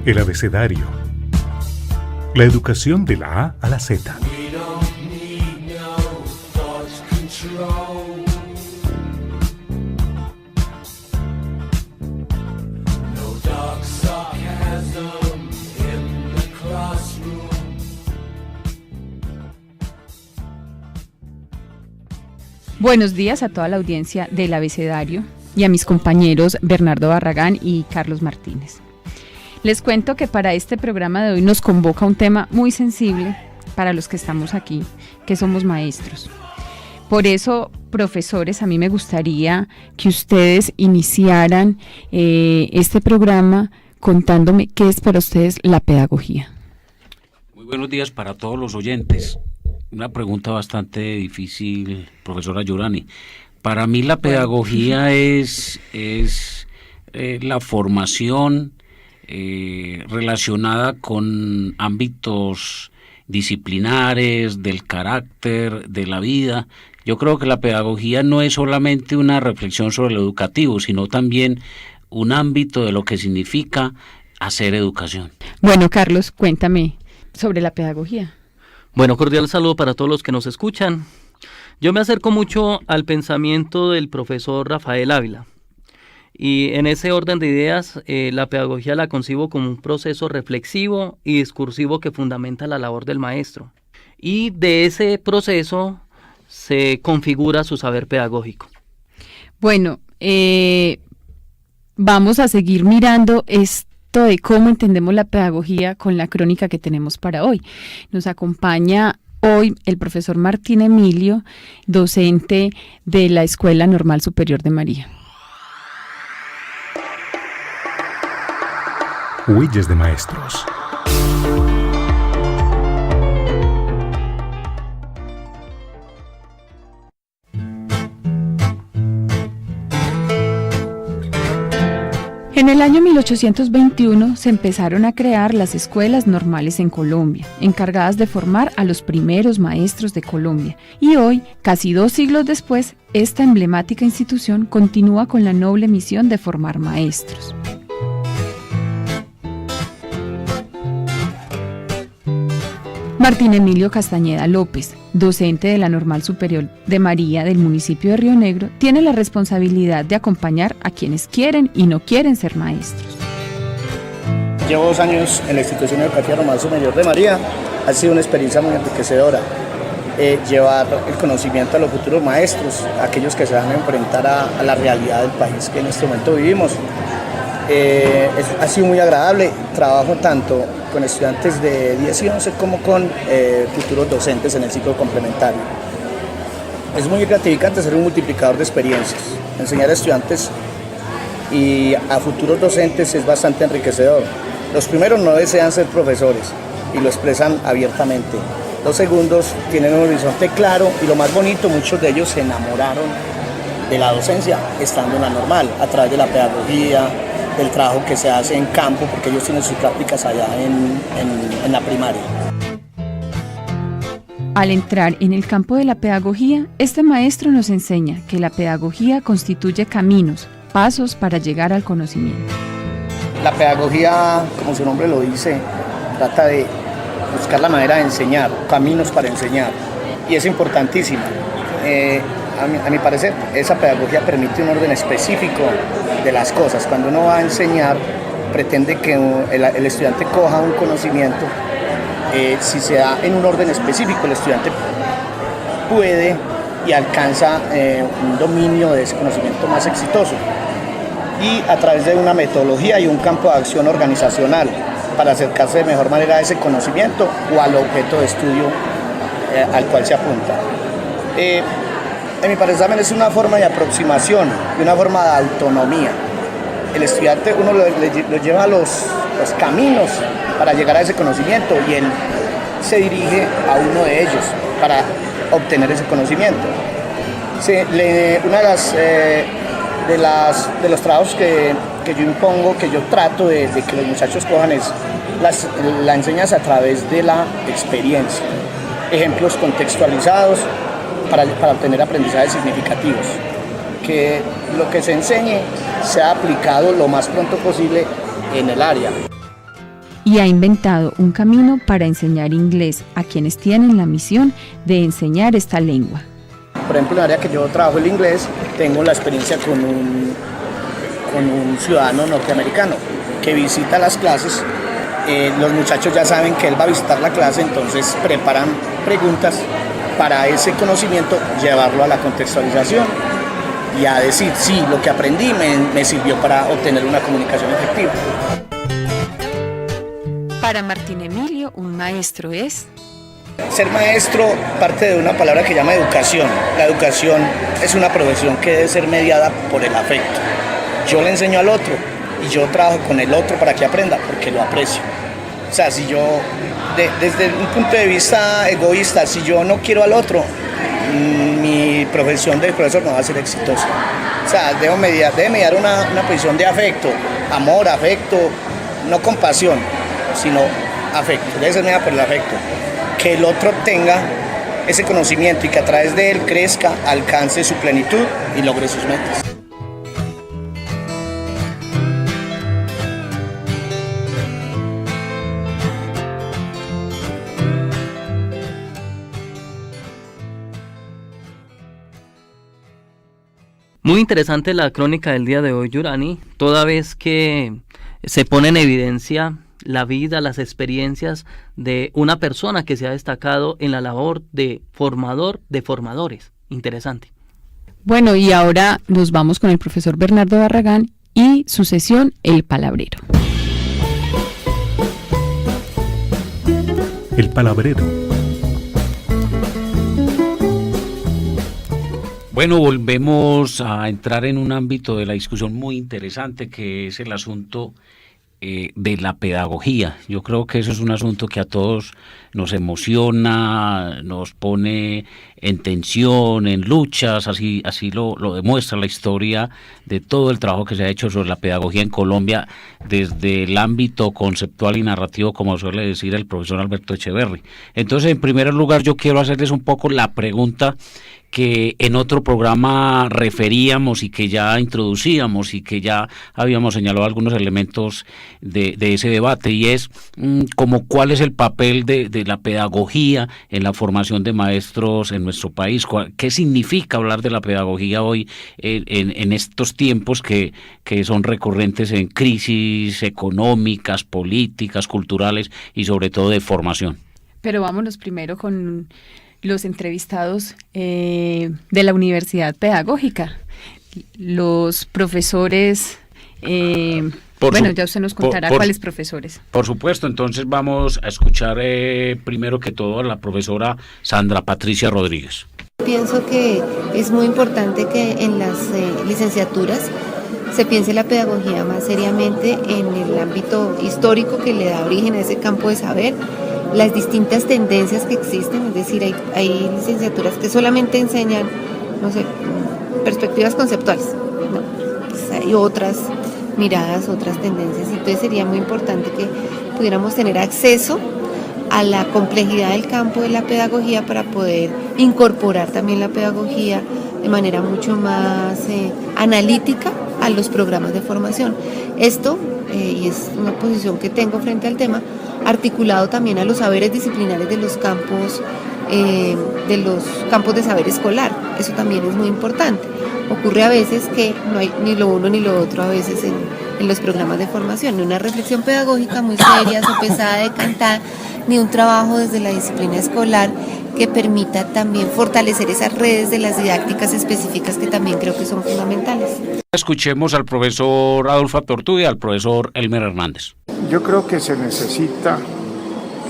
El abecedario. La educación de la A a la Z. Buenos días a toda la audiencia del abecedario y a mis compañeros Bernardo Barragán y Carlos Martínez. Les cuento que para este programa de hoy nos convoca un tema muy sensible para los que estamos aquí, que somos maestros. Por eso, profesores, a mí me gustaría que ustedes iniciaran este programa contándome qué es para ustedes la pedagogía. Muy buenos días para todos los oyentes. Una pregunta bastante difícil, profesora Yurani. Para mí la pedagogía es la formación relacionada con ámbitos disciplinares, del carácter, de la vida. Yo creo que la pedagogía no es solamente una reflexión sobre lo educativo, sino también un ámbito de lo que significa hacer educación. Bueno, Carlos, cuéntame sobre la pedagogía. Bueno, cordial saludo para todos los que nos escuchan. Yo me acerco mucho al pensamiento del profesor Rafael Ávila. Y en ese orden de ideas, la pedagogía la concibo como un proceso reflexivo y discursivo que fundamenta la labor del maestro. Y de ese proceso se configura su saber pedagógico. Bueno, vamos a seguir mirando de cómo entendemos la pedagogía con la crónica que tenemos para hoy. Nos acompaña hoy el profesor Martín Emilio, docente de la Escuela Normal Superior de María. Huellas de maestros. En el año 1821 se empezaron a crear las escuelas normales en Colombia, encargadas de formar a los primeros maestros de Colombia. Y hoy, casi 2 siglos después, esta emblemática institución continúa con la noble misión de formar maestros. Martín Emilio Castañeda López, docente de la Normal Superior de María del municipio de Río Negro, tiene la responsabilidad de acompañar a quienes quieren y no quieren ser maestros. Llevo 2 años en la institución educativa Normal Superior de María. Ha sido una experiencia muy enriquecedora. Llevar el conocimiento a los futuros maestros, aquellos que se van a enfrentar a la realidad del país que en este momento vivimos. Ha sido muy agradable. Trabajo tanto con estudiantes de 10 y 11 como con futuros docentes en el ciclo complementario. Es muy gratificante ser un multiplicador de experiencias. Enseñar a estudiantes y a futuros docentes es bastante enriquecedor. Los primeros no desean ser profesores y lo expresan abiertamente. Los segundos tienen un horizonte claro y lo más bonito, muchos de ellos se enamoraron de la docencia estando en la normal, a través de la pedagogía, del trabajo que se hace en campo, porque ellos tienen sus prácticas allá en la primaria. Al entrar en el campo de la pedagogía, este maestro nos enseña que la pedagogía constituye caminos, pasos para llegar al conocimiento. La pedagogía, como su nombre lo dice, trata de buscar la manera de enseñar, caminos para enseñar, y es importantísima. A mi parecer, esa pedagogía permite un orden específico de las cosas. Cuando uno va a enseñar, pretende que el estudiante coja un conocimiento. Si se da en un orden específico, el estudiante puede y alcanza un dominio de ese conocimiento más exitoso. Y a través de una metodología y un campo de acción organizacional para acercarse de mejor manera a ese conocimiento o al objeto de estudio al cual se apunta. En mi parecer también es una forma de aproximación y una forma de autonomía. El estudiante, uno lo lleva a los caminos para llegar a ese conocimiento y él se dirige a uno de ellos para obtener ese conocimiento. Una de los trabajos que yo impongo, que yo trato de que los muchachos cojan es la enseñanza a través de la experiencia. Ejemplos contextualizados, para obtener aprendizajes significativos, que lo que se enseñe sea aplicado lo más pronto posible en el área. y ha inventado un camino para enseñar inglés a quienes tienen la misión de enseñar esta lengua. Por ejemplo, en el área que yo trabajo el inglés, tengo la experiencia con un ciudadano norteamericano que visita las clases. Los muchachos ya saben que él va a visitar la clase, entonces preparan preguntas para ese conocimiento, llevarlo a la contextualización y a decir, sí, lo que aprendí me sirvió para obtener una comunicación efectiva. Para Martín Emilio, un maestro es... Ser maestro parte de una palabra que llama educación. La educación es una profesión que debe ser mediada por el afecto. Yo le enseño al otro y yo trabajo con el otro para que aprenda, porque lo aprecio. O sea, si yo, desde un punto de vista egoísta, si yo no quiero al otro, mi profesión de profesor no va a ser exitosa. O sea, debe mediar una posición de afecto, amor, afecto, no compasión, sino afecto. Debe ser mediada por el afecto. Que el otro tenga ese conocimiento y que a través de él crezca, alcance su plenitud y logre sus metas. Muy interesante la crónica del día de hoy, Yurani, toda vez que se pone en evidencia la vida, las experiencias de una persona que se ha destacado en la labor de formador de formadores. Interesante. Bueno, y ahora nos vamos con el profesor Bernardo Barragán y su sesión El Palabrero. El Palabrero. Bueno, volvemos a entrar en un ámbito de la discusión muy interesante que es el asunto de la pedagogía. Yo creo que eso es un asunto que a todos nos emociona, nos pone en tensión, en luchas, así lo demuestra la historia de todo el trabajo que se ha hecho sobre la pedagogía en Colombia desde el ámbito conceptual y narrativo, como suele decir el profesor Alberto Echeverri. Entonces, en primer lugar, yo quiero hacerles un poco la pregunta que en otro programa referíamos y que ya introducíamos y que ya habíamos señalado algunos elementos de ese debate, y es como cuál es el papel de la pedagogía en la formación de maestros en nuestro país. ¿Qué significa hablar de la pedagogía hoy en estos tiempos que son recurrentes en crisis económicas, políticas, culturales y sobre todo de formación? Pero vámonos primero con los entrevistados de la Universidad Pedagógica, los profesores, ya usted nos contará cuáles profesores. Por supuesto, entonces vamos a escuchar primero que todo a la profesora Sandra Patricia Rodríguez. Pienso que es muy importante que en las licenciaturas se piense la pedagogía más seriamente en el ámbito histórico que le da origen a ese campo de saber, las distintas tendencias que existen, es decir, hay licenciaturas que solamente enseñan, perspectivas conceptuales, ¿no? Pues hay otras miradas, otras tendencias, entonces sería muy importante que pudiéramos tener acceso a la complejidad del campo de la pedagogía para poder incorporar también la pedagogía de manera mucho más analítica a los programas de formación. Esto, y es una posición que tengo frente al tema, articulado también a los saberes disciplinares de los campos de saber escolar. Eso también es muy importante. Ocurre a veces que no hay ni lo uno ni lo otro a veces en los programas de formación, ni una reflexión pedagógica muy seria, sopesada, decantada, ni un trabajo desde la disciplina escolar que permita también fortalecer esas redes de las didácticas específicas que también creo que son fundamentales. Escuchemos al profesor Adolfo Tortu y al profesor Elmer Hernández. Yo creo que se necesita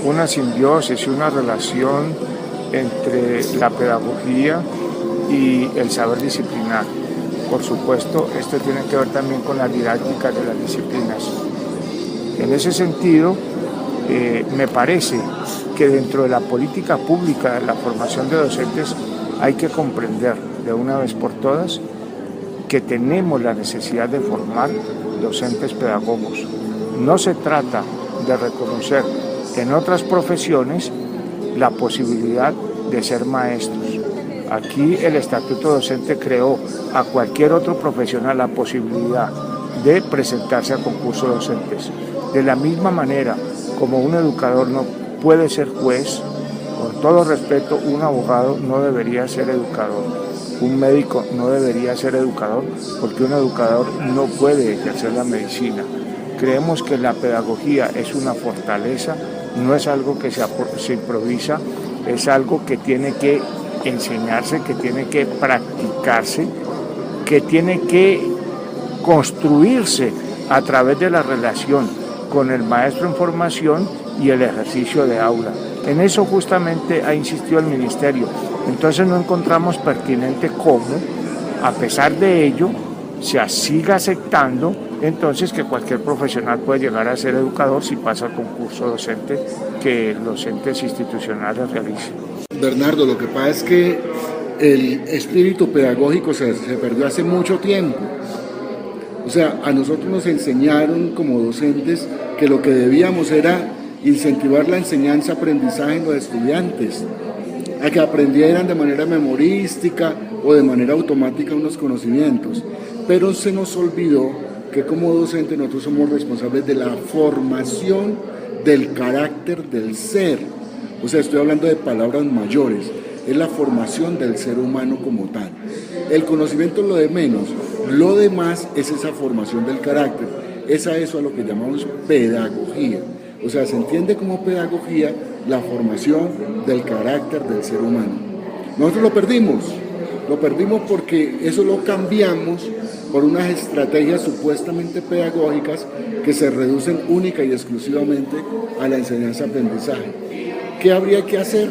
una simbiosis y una relación entre la pedagogía y el saber disciplinar. Por supuesto, esto tiene que ver también con la didáctica de las disciplinas. En ese sentido, me parece que dentro de la política pública de la formación de docentes hay que comprender de una vez por todas que tenemos la necesidad de formar docentes pedagogos. No se trata de reconocer en otras profesiones la posibilidad de ser maestros. Aquí el Estatuto Docente creó a cualquier otro profesional la posibilidad de presentarse a concursos docentes. De la misma manera, como un educador no puede ser juez, con todo respeto, un abogado no debería ser educador, un médico no debería ser educador, porque un educador no puede ejercer la medicina. Creemos que la pedagogía es una fortaleza, no es algo que se improvisa, es algo que tiene que enseñarse, que tiene que practicarse, que tiene que construirse a través de la relación con el maestro en formación y el ejercicio de aula. En eso justamente ha insistido el Ministerio. Entonces no encontramos pertinente cómo, a pesar de ello, se siga aceptando entonces que cualquier profesional puede llegar a ser educador si pasa el concurso docente que los entes institucionales realicen. Bernardo, lo que pasa es que el espíritu pedagógico se perdió hace mucho tiempo. O sea, a nosotros nos enseñaron como docentes que lo que debíamos era incentivar la enseñanza-aprendizaje en los estudiantes, a que aprendieran de manera memorística o de manera automática unos conocimientos. Pero se nos olvidó que como docentes nosotros somos responsables de la formación del carácter del ser. O sea, estoy hablando de palabras mayores, es la formación del ser humano como tal. El conocimiento es lo de menos, lo demás es esa formación del carácter, es a eso a lo que llamamos pedagogía. O sea, se entiende como pedagogía la formación del carácter del ser humano. Nosotros lo perdimos porque eso lo cambiamos por unas estrategias supuestamente pedagógicas que se reducen única y exclusivamente a la enseñanza-aprendizaje. ¿Qué habría que hacer?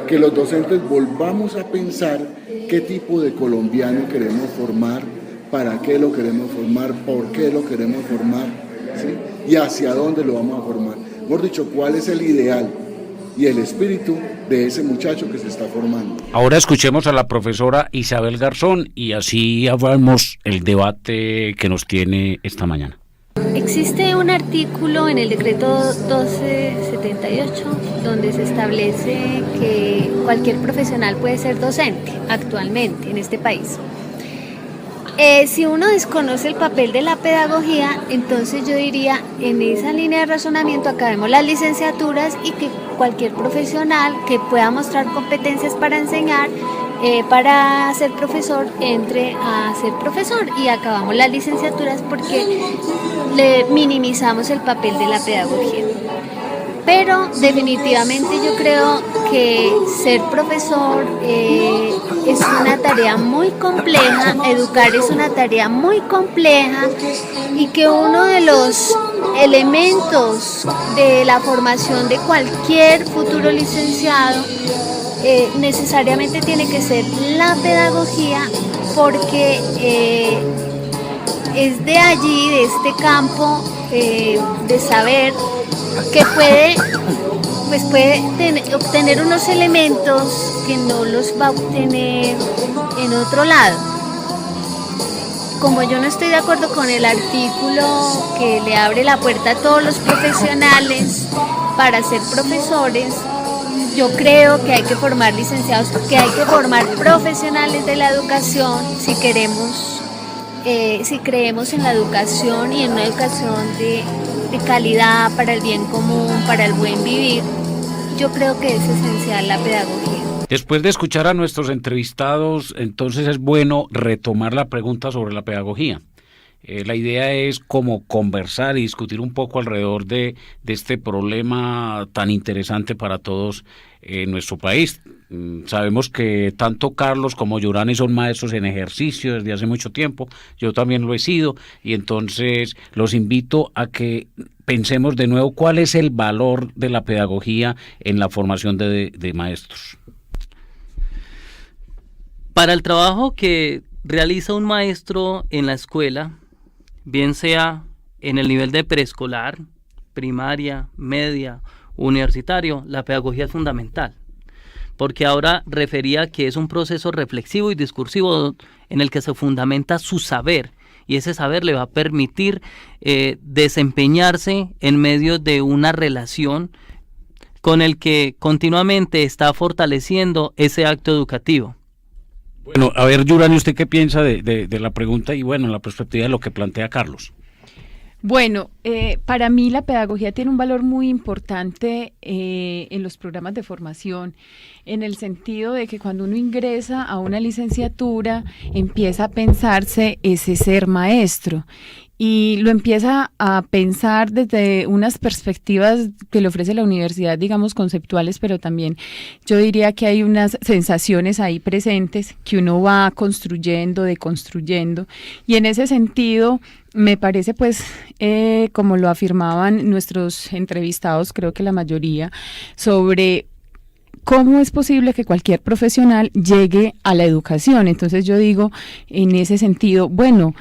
Que los docentes volvamos a pensar qué tipo de colombiano queremos formar, para qué lo queremos formar, por qué lo queremos formar, ¿sí? Y hacia dónde lo vamos a formar. Mejor dicho, cuál es el ideal y el espíritu de ese muchacho que se está formando. Ahora escuchemos a la profesora Isabel Garzón y así abrimos el debate que nos tiene esta mañana. Existe un artículo en el decreto 1278 donde se establece que cualquier profesional puede ser docente actualmente en este país. Si uno desconoce el papel de la pedagogía, entonces yo diría, en esa línea de razonamiento acabemos las licenciaturas y que cualquier profesional que pueda mostrar competencias para enseñar, para ser profesor, entre a ser profesor y acabamos las licenciaturas porque le minimizamos el papel de la pedagogía. Pero definitivamente yo creo que ser profesor es una tarea muy compleja, educar es una tarea muy compleja y que uno de los elementos de la formación de cualquier futuro licenciado necesariamente tiene que ser la pedagogía porque es de allí, de este campo de saber que puede obtener unos elementos que no los va a obtener en otro lado. Como yo no estoy de acuerdo con el artículo que le abre la puerta a todos los profesionales para ser profesores, yo creo que hay que formar licenciados, que hay que formar profesionales de la educación si creemos en la educación y en una educación de calidad para el bien común, para el buen vivir. Yo creo que es esencial la pedagogía. Después de escuchar a nuestros entrevistados, entonces es bueno retomar la pregunta sobre la pedagogía. La idea es como conversar y discutir un poco alrededor de este problema tan interesante para todos en nuestro país. Sabemos que tanto Carlos como Yurani son maestros en ejercicio desde hace mucho tiempo, yo también lo he sido, y entonces los invito a que pensemos de nuevo cuál es el valor de la pedagogía en la formación de maestros. Para el trabajo que realiza un maestro en la escuela, bien sea en el nivel de preescolar, primaria, media, universitario, la pedagogía es fundamental. Porque ahora refería que es un proceso reflexivo y discursivo en el que se fundamenta su saber, y ese saber le va a permitir desempeñarse en medio de una relación con el que continuamente está fortaleciendo ese acto educativo. Bueno, a ver, Yurani, ¿usted qué piensa de la pregunta y bueno, la perspectiva de lo que plantea Carlos? Bueno, para mí la pedagogía tiene un valor muy importante en los programas de formación, en el sentido de que cuando uno ingresa a una licenciatura empieza a pensarse ese ser maestro y lo empieza a pensar desde unas perspectivas que le ofrece la universidad, digamos, conceptuales, pero también yo diría que hay unas sensaciones ahí presentes que uno va construyendo, deconstruyendo, y en ese sentido me parece, pues, como lo afirmaban nuestros entrevistados, creo que la mayoría, sobre ¿cómo es posible que cualquier profesional llegue a la educación? Entonces yo digo, en ese sentido, bueno,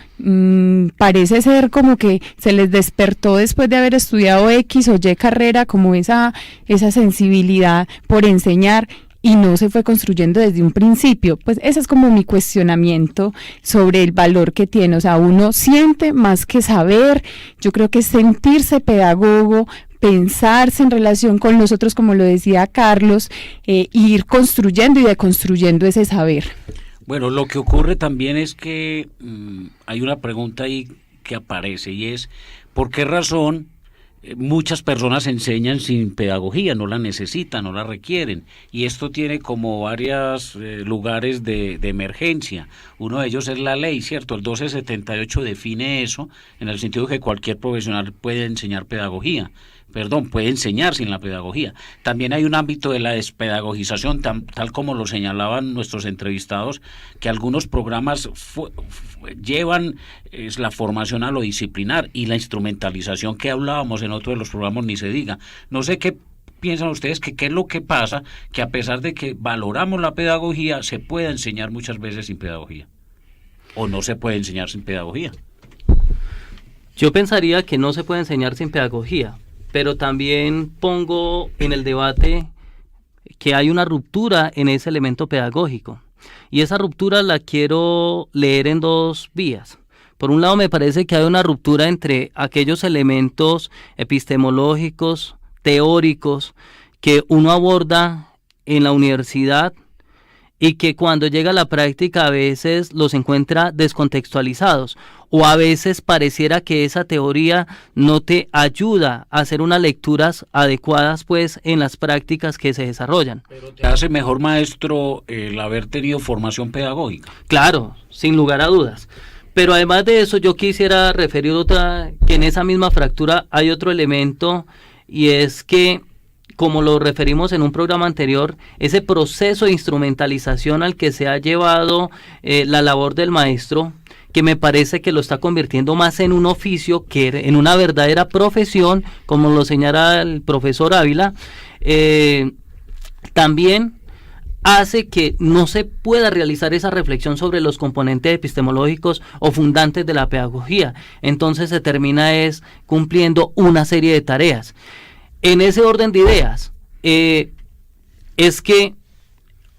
parece ser como que se les despertó después de haber estudiado X o Y carrera, como esa sensibilidad por enseñar, y no se fue construyendo desde un principio. Pues ese es como mi cuestionamiento sobre el valor que tiene. O sea, uno siente más que saber, yo creo que es sentirse pedagogo, pensarse en relación con los otros, como lo decía Carlos, ir construyendo y deconstruyendo ese saber. Bueno, lo que ocurre también es que hay una pregunta ahí que aparece, y es ¿por qué razón muchas personas enseñan sin pedagogía? No la necesitan, no la requieren, y esto tiene como varios lugares de emergencia. Uno de ellos es la ley, ¿cierto? El 1278 define eso en el sentido de que cualquier profesional puede enseñar puede enseñar sin la pedagogía. También hay un ámbito de la despedagogización, tal como lo señalaban nuestros entrevistados, que algunos programas llevan la formación a lo disciplinar, y la instrumentalización que hablábamos en otro de los programas ni se diga. No sé qué piensan ustedes, que qué es lo que pasa, que a pesar de que valoramos la pedagogía, se puede enseñar muchas veces sin pedagogía, o no se puede enseñar sin pedagogía. Yo pensaría que no se puede enseñar sin pedagogía, pero también pongo en el debate que hay una ruptura en ese elemento pedagógico, y esa ruptura la quiero leer en dos vías. Por un lado, me parece que hay una ruptura entre aquellos elementos epistemológicos, teóricos, que uno aborda en la universidad y que cuando llega a la práctica a veces los encuentra descontextualizados, o a veces pareciera que esa teoría no te ayuda a hacer unas lecturas adecuadas, pues, en las prácticas que se desarrollan. Pero te hace mejor maestro el haber tenido formación pedagógica. Claro, sin lugar a dudas. Pero además de eso, yo quisiera referir que en esa misma fractura hay otro elemento, y es que, como lo referimos en un programa anterior, ese proceso de instrumentalización al que se ha llevado la labor del maestro, que me parece que lo está convirtiendo más en un oficio que en una verdadera profesión, como lo señala el profesor Ávila, también hace que no se pueda realizar esa reflexión sobre los componentes epistemológicos o fundantes de la pedagogía. Entonces se termina cumpliendo una serie de tareas. En ese orden de ideas, es que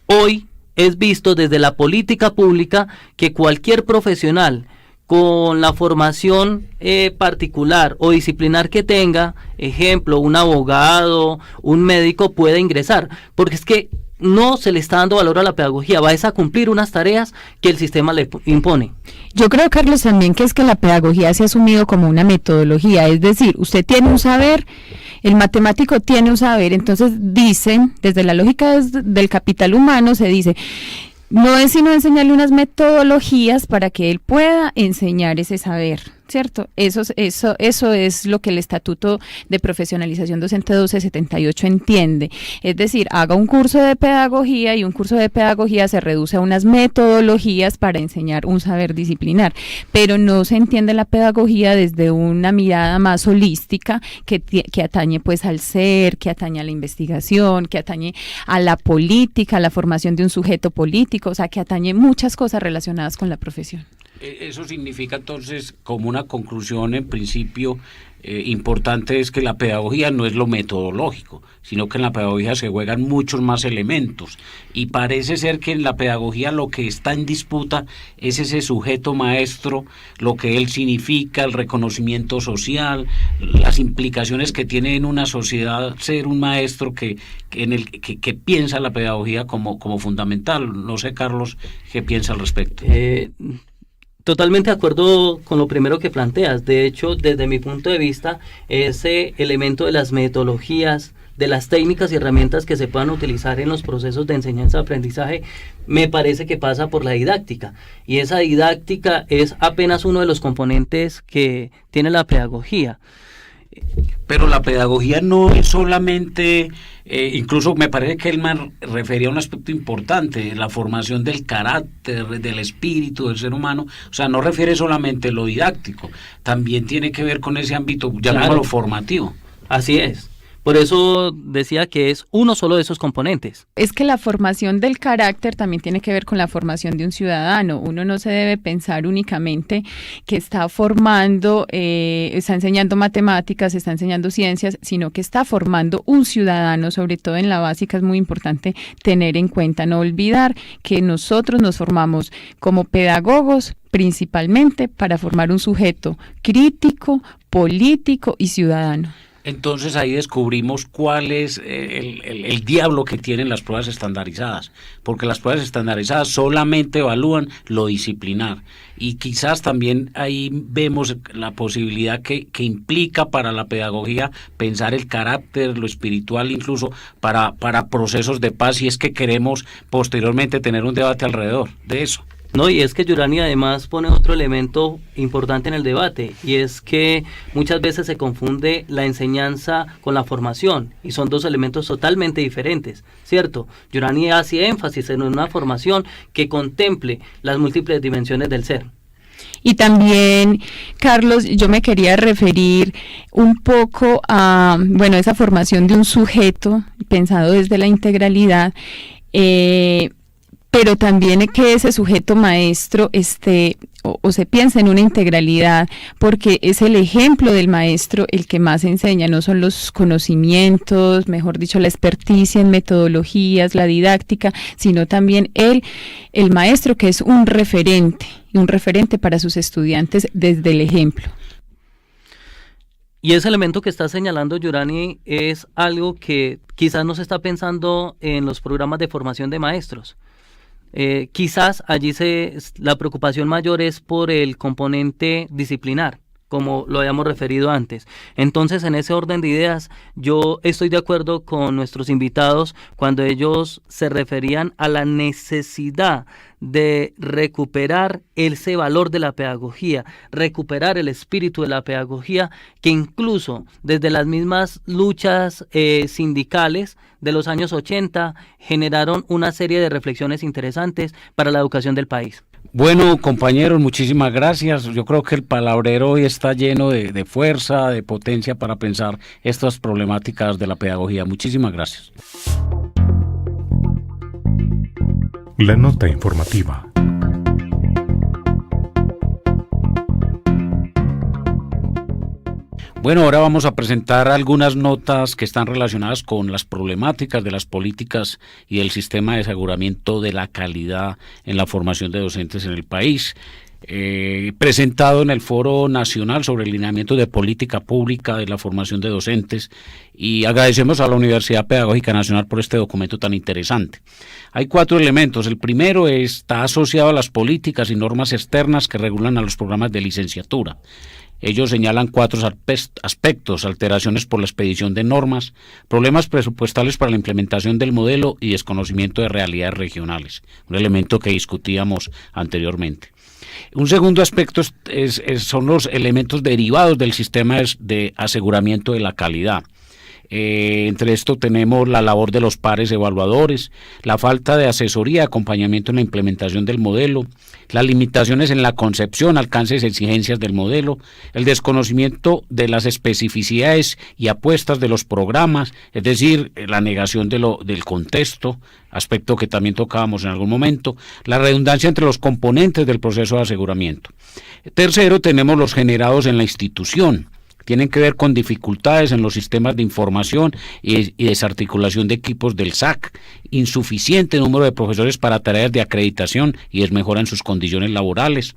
hoy es visto desde la política pública que cualquier profesional con la formación particular o disciplinar que tenga, ejemplo, un abogado, un médico, puede ingresar, porque es que no se le está dando valor a la pedagogía, va a cumplir unas tareas que el sistema le impone. Yo creo, Carlos, también que es que la pedagogía se ha asumido como una metodología, es decir, usted tiene un saber, el matemático tiene un saber, entonces dicen, desde la lógica del capital humano se dice, no es sino enseñarle unas metodologías para que él pueda enseñar ese saber, ¿cierto? Eso es lo que el Estatuto de Profesionalización Docente 1278 entiende. Es decir, haga un curso de pedagogía, y un curso de pedagogía se reduce a unas metodologías para enseñar un saber disciplinar, pero no se entiende la pedagogía desde una mirada más holística que atañe pues al ser, que atañe a la investigación, que atañe a la política, a la formación de un sujeto político, o sea, que atañe muchas cosas relacionadas con la profesión. Eso significa entonces, como una conclusión en principio importante, es que la pedagogía no es lo metodológico, sino que en la pedagogía se juegan muchos más elementos, y parece ser que en la pedagogía lo que está en disputa es ese sujeto maestro, lo que él significa, el reconocimiento social, las implicaciones que tiene en una sociedad ser un maestro que piensa la pedagogía como fundamental. No sé, Carlos, ¿qué piensa al respecto? Totalmente de acuerdo con lo primero que planteas. De hecho, desde mi punto de vista, ese elemento de las metodologías, de las técnicas y herramientas que se puedan utilizar en los procesos de enseñanza-aprendizaje, me parece que pasa por la didáctica. Y esa didáctica es apenas uno de los componentes que tiene la pedagogía. Pero la pedagogía no es solamente, incluso me parece que él me refería a un aspecto importante, la formación del carácter, del espíritu del ser humano. O sea, no refiere solamente a lo didáctico, también tiene que ver con ese ámbito, llamémoslo formativo. Así es. Por eso decía que es uno solo de esos componentes. Es que la formación del carácter también tiene que ver con la formación de un ciudadano. Uno no se debe pensar únicamente que está formando, está enseñando matemáticas, está enseñando ciencias, sino que está formando un ciudadano. Sobre todo en la básica es muy importante tener en cuenta, no olvidar que nosotros nos formamos como pedagogos principalmente para formar un sujeto crítico, político y ciudadano. Entonces ahí descubrimos cuál es el diablo que tienen las pruebas estandarizadas, porque las pruebas estandarizadas solamente evalúan lo disciplinar, y quizás también ahí vemos la posibilidad que implica para la pedagogía pensar el carácter, lo espiritual, incluso para procesos de paz, si es que queremos posteriormente tener un debate alrededor de eso. No, y es que Yurani además pone otro elemento importante en el debate, y es que muchas veces se confunde la enseñanza con la formación, y son dos elementos totalmente diferentes, ¿cierto? Yurani hace énfasis en una formación que contemple las múltiples dimensiones del ser. Y también, Carlos, yo me quería referir un poco a, bueno, esa formación de un sujeto pensado desde la integralidad, pero también que ese sujeto maestro esté o se piensa en una integralidad, porque es el ejemplo del maestro el que más enseña, no son los conocimientos, mejor dicho, la experticia en metodologías, la didáctica, sino también el maestro, que es un referente para sus estudiantes desde el ejemplo. Y ese elemento que está señalando Yurani es algo que quizás no se está pensando en los programas de formación de maestros. Quizás allí la preocupación mayor es por el componente disciplinar, como lo habíamos referido antes. Entonces, en ese orden de ideas, yo estoy de acuerdo con nuestros invitados cuando ellos se referían a la necesidad de recuperar ese valor de la pedagogía, recuperar el espíritu de la pedagogía, que incluso desde las mismas luchas sindicales de los años 80 generaron una serie de reflexiones interesantes para la educación del país. Bueno, compañeros, muchísimas gracias. Yo creo que el palabrero hoy está lleno de fuerza, de potencia para pensar estas problemáticas de la pedagogía. Muchísimas gracias. La nota informativa. Bueno, ahora vamos a presentar algunas notas que están relacionadas con las problemáticas de las políticas y el sistema de aseguramiento de la calidad en la formación de docentes en el país. Presentado en el Foro Nacional sobre el lineamiento de política pública de la formación de docentes, y agradecemos a la Universidad Pedagógica Nacional por este documento tan interesante. Hay 4 elementos. El primero está asociado a las políticas y normas externas que regulan a los programas de licenciatura. Ellos señalan 4 aspectos: alteraciones por la expedición de normas, problemas presupuestales para la implementación del modelo y desconocimiento de realidades regionales, un elemento que discutíamos anteriormente. Un segundo aspecto son los elementos derivados del sistema de aseguramiento de la calidad. Entre esto tenemos la labor de los pares evaluadores, la falta de asesoría y acompañamiento en la implementación del modelo, las limitaciones en la concepción, alcances y exigencias del modelo, el desconocimiento de las especificidades y apuestas de los programas, es decir, la negación del contexto, aspecto que también tocábamos en algún momento, la redundancia entre los componentes del proceso de aseguramiento. Tercero, tenemos los generados en la institución. Tienen que ver con dificultades en los sistemas de información y desarticulación de equipos del SAC, insuficiente número de profesores para tareas de acreditación y desmejora en sus condiciones laborales,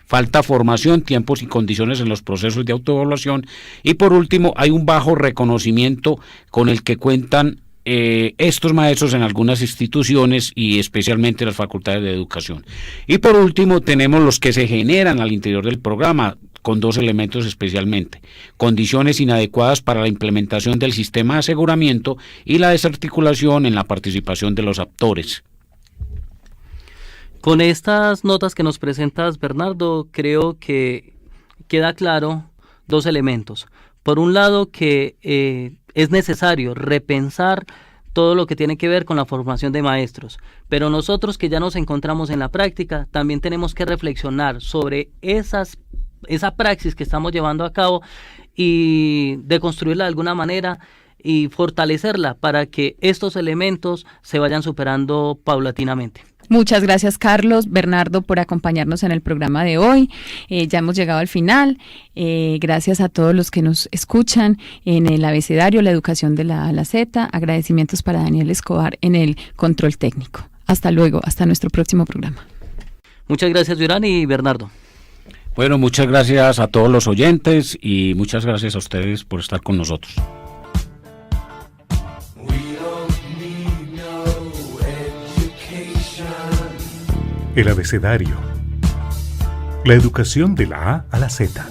falta formación, tiempos y condiciones en los procesos de autoevaluación, y por último hay un bajo reconocimiento con el que cuentan estos maestros en algunas instituciones y especialmente las facultades de educación. Y por último tenemos los que se generan al interior del programa, con dos elementos especialmente: condiciones inadecuadas para la implementación del sistema de aseguramiento y la desarticulación en la participación de los actores. Con estas notas que nos presentas, Bernardo, creo que queda claro dos elementos. Por un lado, que es necesario repensar todo lo que tiene que ver con la formación de maestros, pero nosotros que ya nos encontramos en la práctica, también tenemos que reflexionar sobre esa praxis que estamos llevando a cabo y deconstruirla de alguna manera y fortalecerla para que estos elementos se vayan superando paulatinamente. Muchas gracias, Carlos, Bernardo, por acompañarnos en el programa de hoy. Ya hemos llegado al final. Gracias a todos los que nos escuchan en el abecedario, la educación de la A a la Z. Agradecimientos para Daniel Escobar en el control técnico. Hasta luego, hasta nuestro próximo programa. Muchas gracias, Durán y Bernardo. Bueno, muchas gracias a todos los oyentes y muchas gracias a ustedes por estar con nosotros. El abecedario. La educación de la A a la Z.